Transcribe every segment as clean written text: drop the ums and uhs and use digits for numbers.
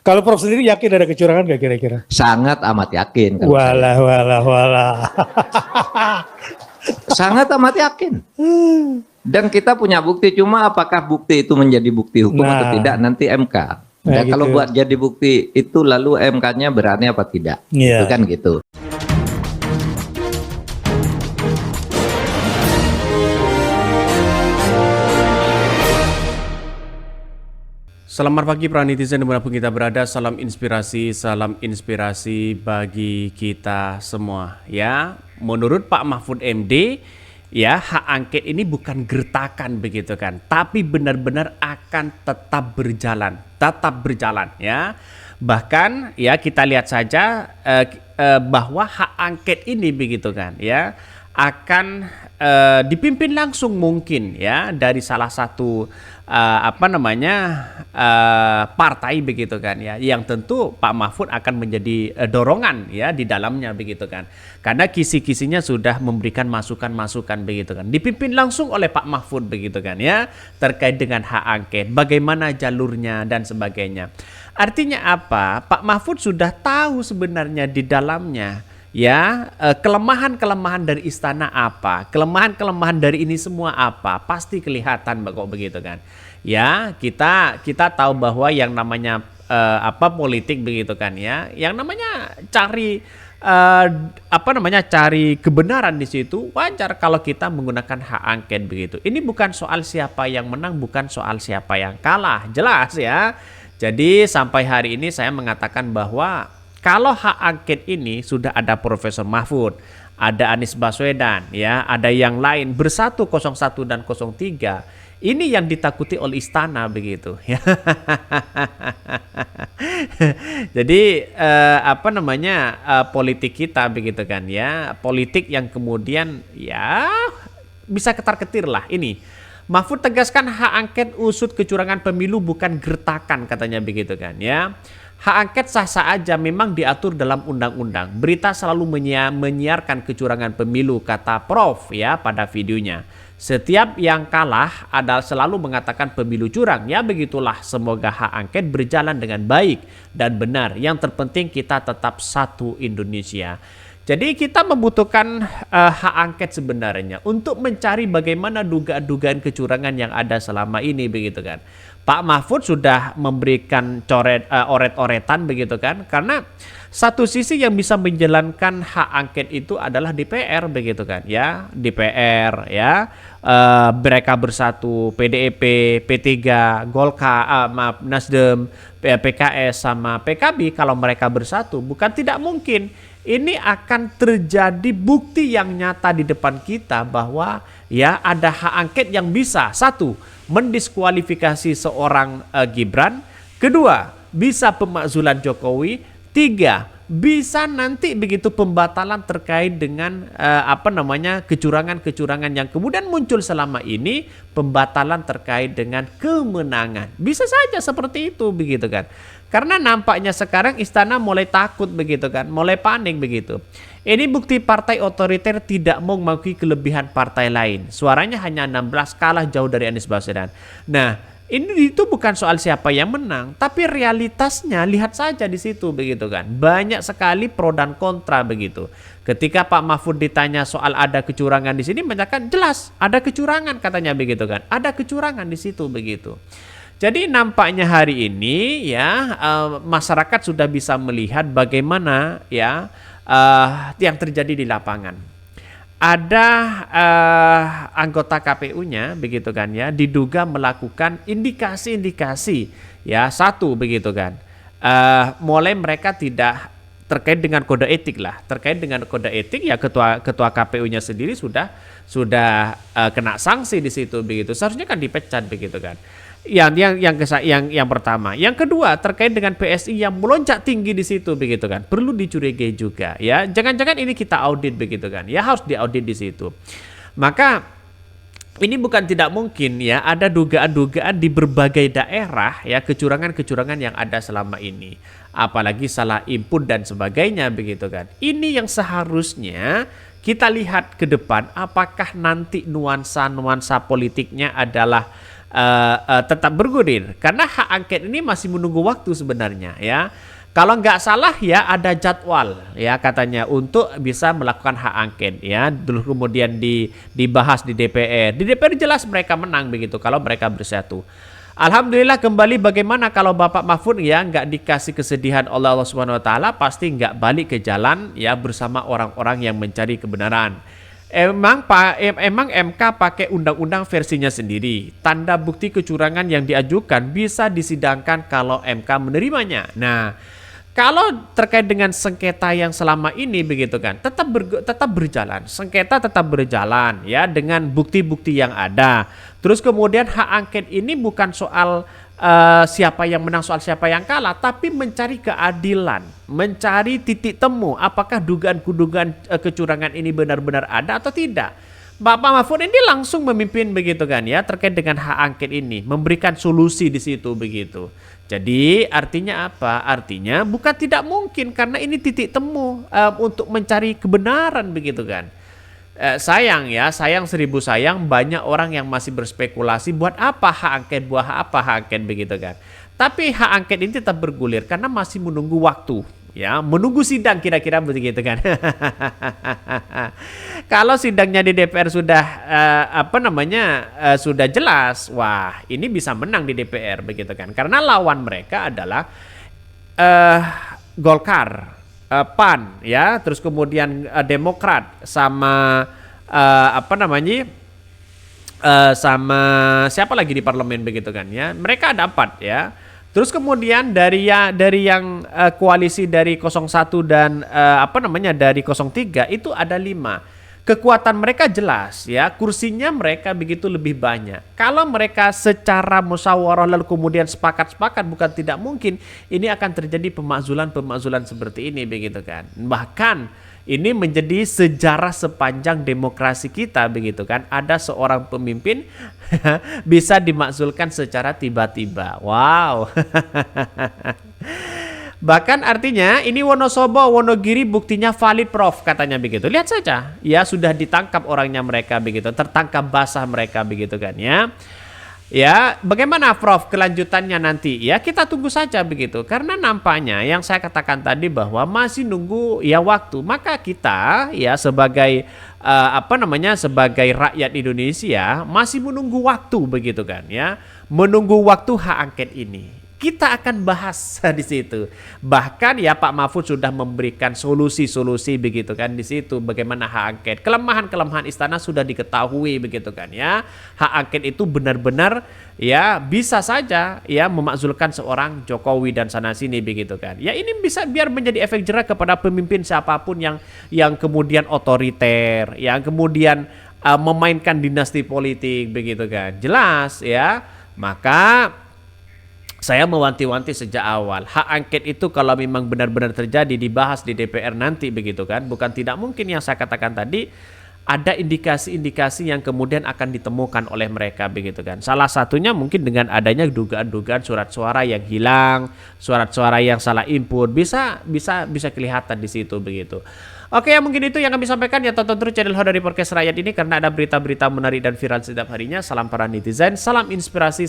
Kalau Prof sendiri yakin ada kecurangan nggak kira-kira? Sangat amat yakin. Walah. Sangat amat yakin. Dan kita punya bukti, cuma apakah bukti itu menjadi bukti hukum atau tidak nanti MK. Dan gitu. kalau buat jadi bukti itu lalu MK-nya berani apa tidak? Itu kan gitu. Selamat pagi para netizen dimanapun kita berada, salam inspirasi bagi kita semua ya. Menurut Pak Mahfud MD ya, hak angket ini bukan gertakan begitu kan, tapi benar-benar akan tetap berjalan ya. Bahkan ya kita lihat saja bahwa hak angket ini begitu kan ya akan dipimpin langsung mungkin ya dari salah satu partai begitu kan ya, yang tentu Pak Mahfud akan menjadi dorongan ya di dalamnya begitu kan, karena kisi-kisinya sudah memberikan masukan-masukan begitu kan, dipimpin langsung oleh Pak Mahfud begitu kan ya, terkait dengan hak angket, bagaimana jalurnya dan sebagainya. Artinya apa? Pak Mahfud sudah tahu sebenarnya di dalamnya ya, kelemahan-kelemahan dari istana apa, kelemahan-kelemahan dari ini semua apa, pasti kelihatan kok begitu kan ya. Kita tahu bahwa yang namanya politik begitu kan ya, yang namanya cari cari kebenaran di situ, wajar kalau kita menggunakan hak angket begitu. Ini bukan soal siapa yang menang, bukan soal siapa yang kalah, jelas ya. Jadi sampai hari ini saya mengatakan bahwa kalau hak angket ini sudah ada Profesor Mahfud, ada Anies Baswedan, ya, ada yang lain bersatu 01 dan 03. Ini yang ditakuti oleh istana begitu. Jadi politik kita begitu kan ya, politik yang kemudian ya bisa ketar-ketir lah ini. Mahfud tegaskan hak angket usut kecurangan pemilu bukan gertakan, katanya begitu kan ya. Hak angket sah-sah aja, memang diatur dalam undang-undang. Berita selalu menyiarkan kecurangan pemilu, kata Prof ya pada videonya. Setiap yang kalah adalah selalu mengatakan pemilu curang. Ya begitulah, semoga hak angket berjalan dengan baik dan benar. Yang terpenting kita tetap satu Indonesia. Jadi kita membutuhkan hak angket sebenarnya untuk mencari bagaimana dugaan-dugaan kecurangan yang ada selama ini begitu kan. Pak Mahfud sudah memberikan oret-oretan begitu kan, karena satu sisi yang bisa menjalankan hak angket itu adalah DPR begitu kan ya, DPR ya, mereka bersatu, PDIP, P3, Golkar, Nasdem, PKS sama PKB. Kalau mereka bersatu bukan tidak mungkin ini akan terjadi bukti yang nyata di depan kita bahwa ya ada hak angket yang bisa, satu, mendiskualifikasi seorang Gibran, kedua, bisa pemakzulan Jokowi, tiga, bisa nanti begitu pembatalan terkait dengan kecurangan-kecurangan yang kemudian muncul selama ini, pembatalan terkait dengan kemenangan. Bisa saja seperti itu begitu kan. Karena nampaknya sekarang istana mulai takut begitu kan, mulai panik begitu. Ini bukti partai otoriter tidak mau mengakui kelebihan partai lain. Suaranya hanya 16, kalah jauh dari Anies Baswedan. Nah, itu bukan soal siapa yang menang, tapi realitasnya lihat saja di situ begitu kan. Banyak sekali pro dan kontra begitu. Ketika Pak Mahfud ditanya soal ada kecurangan di sini, menyatakan jelas ada kecurangan katanya begitu kan. Ada kecurangan di situ begitu. Jadi nampaknya hari ini ya masyarakat sudah bisa melihat bagaimana ya yang terjadi di lapangan. Ada anggota KPU-nya begitu kan ya, diduga melakukan indikasi-indikasi ya, satu begitu kan. Mulai mereka tidak terkait dengan kode etik lah. Terkait dengan kode etik ya, ketua KPU-nya sendiri sudah kena sanksi di situ begitu. Seharusnya kan dipecat begitu kan. Yang pertama, yang kedua terkait dengan PSI yang melonjak tinggi di situ begitu kan, perlu dicurigai juga ya. Jangan-jangan ini kita audit begitu kan, ya harus diaudit di situ. Maka ini bukan tidak mungkin ya, ada dugaan-dugaan di berbagai daerah ya, kecurangan-kecurangan yang ada selama ini, apalagi salah input dan sebagainya begitu kan. Ini yang seharusnya kita lihat ke depan, apakah nanti nuansa-nuansa politiknya adalah tetap bergulir karena hak angket ini masih menunggu waktu sebenarnya ya. Kalau nggak salah ya ada jadwal ya katanya untuk bisa melakukan hak angket ya. Dulu kemudian dibahas di DPR. Di DPR jelas mereka menang begitu kalau mereka bersatu. Alhamdulillah kembali bagaimana kalau Bapak Mahfud ya nggak dikasih kesedihan oleh Allah Subhanahu Wa Taala pasti nggak balik ke jalan ya bersama orang-orang yang mencari kebenaran. Emang MK pakai undang-undang versinya sendiri. Tanda bukti kecurangan yang diajukan bisa disidangkan kalau MK menerimanya. Nah, kalau terkait dengan sengketa yang selama ini begitu kan, tetap berjalan. Sengketa tetap berjalan ya dengan bukti-bukti yang ada. Terus kemudian hak angket ini bukan soal siapa yang menang, soal siapa yang kalah, tapi mencari keadilan, mencari titik temu apakah dugaan-dugaan kecurangan ini benar-benar ada atau tidak. Bapak Mahfud ini langsung memimpin begitu kan ya terkait dengan hak angket ini, memberikan solusi di situ begitu. Jadi artinya apa? Artinya bukan tidak mungkin karena ini titik temu untuk mencari kebenaran begitu kan. Sayang ya, sayang seribu sayang banyak orang yang masih berspekulasi buat apa hak angket begitu kan. Tapi hak angket ini tetap bergulir karena masih menunggu waktu. Ya, menunggu sidang kira-kira begitu kan. Kalau sidangnya di DPR sudah sudah jelas, wah ini bisa menang di DPR begitu kan. Karena lawan mereka adalah Golkar, PAN, ya, terus kemudian Demokrat sama sama siapa lagi di parlemen begitu kan ya. Mereka ada 4 ya. Terus kemudian dari yang koalisi dari 01 dan dari 03 itu ada 5. Kekuatan mereka jelas ya, kursinya mereka begitu lebih banyak. Kalau mereka secara musyawarah lalu kemudian sepakat bukan tidak mungkin ini akan terjadi pemakzulan seperti ini begitu kan. Bahkan ini menjadi sejarah sepanjang demokrasi kita begitu kan. Ada seorang pemimpin bisa dimakzulkan secara tiba-tiba. Wow. Bahkan artinya ini Wonosobo, Wonogiri buktinya valid Prof katanya begitu. Lihat saja. Ya sudah ditangkap orangnya mereka begitu. Tertangkap basah mereka begitu kan ya. Ya, bagaimana Prof kelanjutannya nanti? Ya, kita tunggu saja begitu. Karena nampaknya yang saya katakan tadi bahwa masih nunggu ya waktu. Maka kita ya sebagai sebagai rakyat Indonesia masih menunggu waktu begitu kan ya. Menunggu waktu hak angket ini. Kita akan bahas di situ. Bahkan ya Pak Mahfud sudah memberikan solusi-solusi begitu kan di situ bagaimana hak angket. Kelemahan-kelemahan istana sudah diketahui begitu kan ya. Hak angket itu benar-benar ya bisa saja ya memakzulkan seorang Jokowi dan sana sini begitu kan. Ya ini bisa biar menjadi efek jerah kepada pemimpin siapapun yang kemudian otoriter, yang kemudian memainkan dinasti politik begitu kan. Jelas ya. Maka saya mewanti-wanti sejak awal, hak angket itu kalau memang benar-benar terjadi dibahas di DPR nanti begitu kan, bukan tidak mungkin yang saya katakan tadi ada indikasi-indikasi yang kemudian akan ditemukan oleh mereka begitu kan. Salah satunya mungkin dengan adanya dugaan-dugaan surat suara yang hilang, surat suara yang salah input, bisa kelihatan di situ begitu. Oke, ya mungkin itu yang kami sampaikan ya, tonton terus channel Hodari Podcast Rakyat ini karena ada berita-berita menarik dan viral setiap harinya. Salam para netizen, salam inspirasi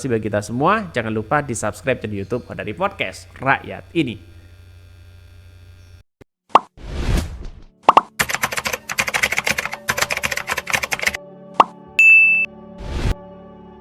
bagi kita semua. Jangan lupa di subscribe di YouTube Hodari Podcast Rakyat ini.